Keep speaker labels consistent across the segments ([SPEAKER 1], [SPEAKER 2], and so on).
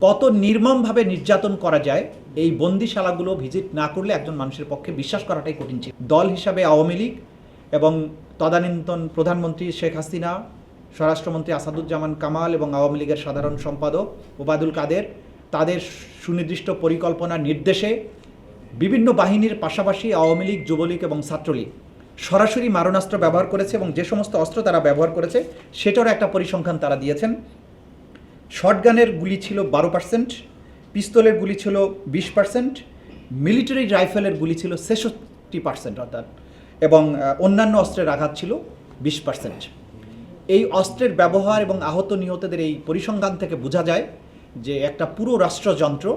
[SPEAKER 1] কত নির্মমভাবে নির্যাতন করা যায় এই বন্দিশালাগুলো ভিজিট না করলে একজন মানুষের পক্ষে বিশ্বাস করাটাই কঠিন ছিল। দল হিসাবে আওয়ামী লীগ এবং তদানীন্তন প্রধানমন্ত্রী শেখ হাসিনা, স্বরাষ্ট্রমন্ত্রী আসাদুজ্জামান কামাল এবং আওয়ামী লীগের সাধারণ সম্পাদক ওবায়দুল কাদের তাদের সুনির্দিষ্ট পরিকল্পনা নির্দেশে বিভিন্ন বাহিনীর পাশাপাশি আওয়ামী লীগ, যুবলীগ এবং ছাত্রলীগ সরাসরি মারণাস্ত্র ব্যবহার করেছে এবং যে সমস্ত অস্ত্র তারা ব্যবহার করেছে সেটারও একটা পরিসংখ্যান তারা দিয়েছেন। শটগানের গুলি ছিল 12%, পিস্তলের গুলি ছিল 20%, মিলিটারি রাইফেলের গুলি ছিল 66% অর্থাৎ, এবং অন্যান্য অস্ত্রের আঘাত ছিল 20%। এই অস্ত্রের ব্যবহার এবং আহত নিহতদের এই পরিসংখ্যান থেকে বোঝা যায় যে একটা পুরো রাষ্ট্রযন্ত্র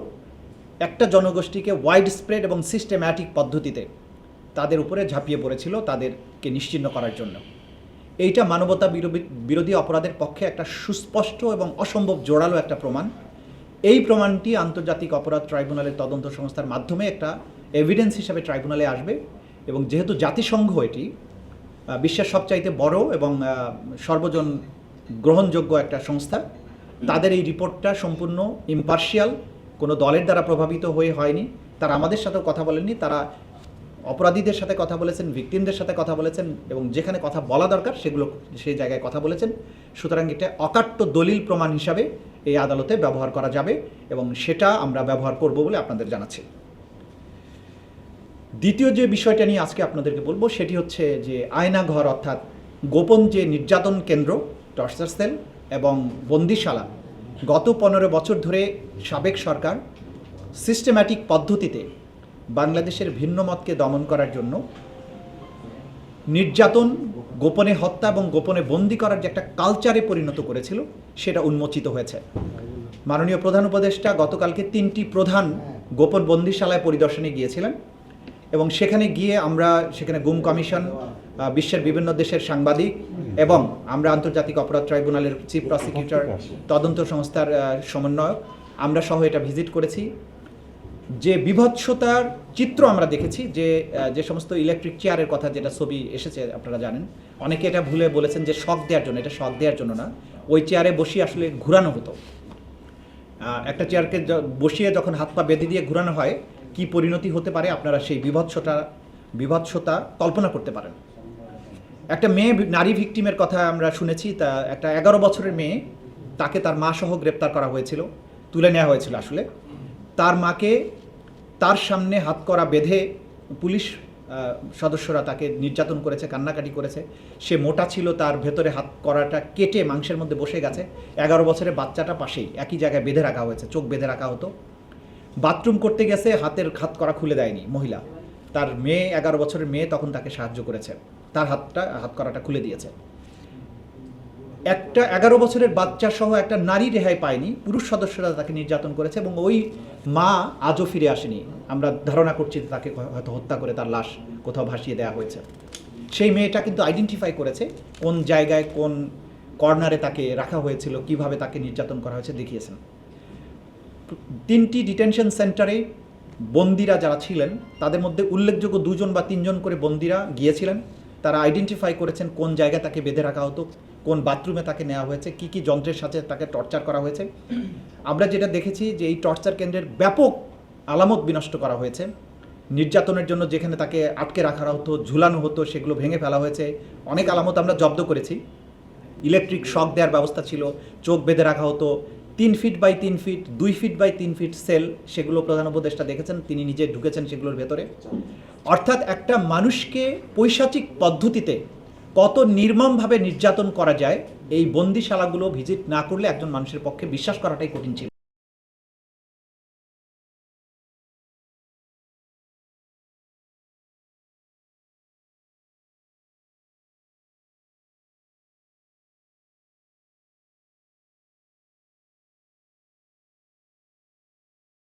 [SPEAKER 1] একটা জনগোষ্ঠীকে ওয়াইড স্প্রেড এবং সিস্টেম্যাটিক পদ্ধতিতে তাদের উপরে ঝাঁপিয়ে পড়েছিল তাদেরকে নিশ্চিহ্ন করার জন্য। এইটা মানবতা বিরোধী অপরাধের পক্ষে একটা সুস্পষ্ট এবং অসম্ভব জোরালো একটা প্রমাণ। এই প্রমাণটি আন্তর্জাতিক অপরাধ ট্রাইব্যুনালের তদন্ত সংস্থার মাধ্যমে একটা এভিডেন্স হিসাবে ট্রাইব্যুনালে আসবে এবং যেহেতু জাতিসংঘ এটি বিশ্বের সবচাইতে বড় এবং সর্বজন গ্রহণযোগ্য একটা সংস্থা, তাদের এই রিপোর্টটা সম্পূর্ণ ইম্পার্শিয়াল, কোনো দলের দ্বারা প্রভাবিত হয়ে হয়নি। তারা আমাদের সাথেও কথা বলেননি, তারা অপরাধীদের সাথে কথা বলেছেন, ভিকটিমদের সাথে কথা বলেছেন এবং যেখানে কথা বলা দরকার সেগুলো সেই জায়গায় কথা বলেছেন। সুতরাং এটা অকাট্য দলিল প্রমাণ হিসাবে এই আদালতে ব্যবহার করা যাবে এবং সেটা আমরা ব্যবহার করব বলে আপনাদের জানাচ্ছি। দ্বিতীয় যে বিষয়টা নিয়ে আজকে আপনাদেরকে বলবো সেটি হচ্ছে যে আয়নাঘর অর্থাৎ গোপন যে নির্যাতন কেন্দ্র, টর্চার সেল এবং বন্দিশালা গত 15 বছর ধরে সাবেক সরকার সিস্টেম্যাটিক পদ্ধতিতে বাংলাদেশের ভিন্ন মতকে দমন করার জন্য নির্যাতন, গোপনে হত্যা এবং গোপনে বন্দি করার যে একটা কালচারে পরিণত করেছিল সেটা উন্মোচিত হয়েছে। মাননীয় প্রধান উপদেষ্টা গতকালকে 3টি প্রধান গোপন বন্দিশালায় পরিদর্শনে গিয়েছিলেন এবং সেখানে গিয়ে আমরা সেখানে গুম কমিশন, বিশ্বের বিভিন্ন দেশের সাংবাদিক এবং আমরা আন্তর্জাতিক অপরাধ ট্রাইব্যুনালের চিফ প্রসিকিউটর, তদন্ত সংস্থার সমন্বয়ক, আমরা সহ এটা ভিজিট করেছি। যে বিভৎসতার চিত্র আমরা দেখেছি, যে সমস্ত ইলেকট্রিক চেয়ারের কথা, যেটা ছবি এসেছে আপনারা জানেন, অনেকে এটা ভুলে বলেছেন যে শক দেওয়ার জন্য, এটা শক দেওয়ার জন্য না, ওই চেয়ারে বসিয়ে আসলে ঘুরানো হতো। একটা চেয়ারকে বসিয়ে যখন হাত পা বেঁধে দিয়ে ঘুরানো হয় কি পরিণতি হতে পারে আপনারা সেই বিভৎসতা কল্পনা করতে পারেন। একটা মেয়ে নারী ভিকটিমের কথা আমরা শুনেছি, তা একটা 11 বছরের মেয়ে, তাকে তার মা সহ গ্রেপ্তার করা হয়েছিল, তুলে নেওয়া হয়েছিল। আসলে তার মাকে তার সামনে হাত করা বেঁধে পুলিশ সদস্যরা তাকে নির্যাতন করেছে, কান্নাকাটি করেছে। সে মোটা ছিল, তার ভেতরে হাত করাটা কেটে মাংসের মধ্যে বসে গেছে। 11 বছরের বাচ্চাটা পাশেই একই জায়গায় বেঁধে রাখা হয়েছে, চোখ বেঁধে রাখা হতো। বাথরুম করতে গেছে, হাত করা খুলে দেয়নি মহিলা, তার মেয়ে 11 বছরের মেয়ে তখন তাকে সাহায্য করেছে, তার হাত করাটা খুলে দিয়েছে। একটা 11 বছরের বাচ্চা সহ একটা নারী রেহাই পায়নি, পুরুষ সদস্যরা তাকে নির্যাতন করেছে এবং ওই মা আজও ফিরে আসেনি। আমরা ধারণা করছি তাকে হয়তো হত্যা করে তার লাশ কোথাও ভাসিয়ে দেওয়া হয়েছে। সেই মেয়েটা কিন্তু আইডেন্টিফাই করেছে কোন জায়গায় কোন কর্নারে তাকে রাখা হয়েছিল, কিভাবে তাকে নির্যাতন করা হয়েছে দেখিয়েছেন। 3টি ডিটেনশন সেন্টারে বন্দিরা যারা ছিলেন তাদের মধ্যে উল্লেখযোগ্য 2 জন বা 3 জন করে বন্দিরা গিয়েছিলেন। তারা আইডেন্টিফাই করেছেন কোন জায়গায় তাকে বেঁধে রাখা হতো, কোন বাথরুমে তাকে নেওয়া হয়েছে, কি কি যন্ত্রের সাথে তাকে টর্চার করা হয়েছে। আমরা যেটা দেখেছি যে এই টর্চার কেন্দ্রের ব্যাপক আলামত বিনষ্ট করা হয়েছে। নির্যাতনের জন্য যেখানে তাকে আটকে রাখা হতো, ঝুলানো হতো, সেগুলো ভেঙে ফেলা হয়েছে। অনেক আলামত আমরা জব্দ করেছি। ইলেকট্রিক শক দেওয়ার ব্যবস্থা ছিল, চোখ বেঁধে রাখা হতো, 3 feet by 3 feet, 2 feet by 3 feet cell, সেগুলো প্রধান উপদেষ্টা দেখেছেন, তিনি নিজে ঢুকেছেন সেগুলোর ভেতরে। অর্থাৎ একটা মানুষকে পৈশাচিক পদ্ধতিতে কত নির্মমভাবে নির্যাতন করা যায় এই বন্দিশালাগুলো ভিজিট না করলে একজন মানুষের পক্ষে বিশ্বাস করাটাই কঠিন ছিল।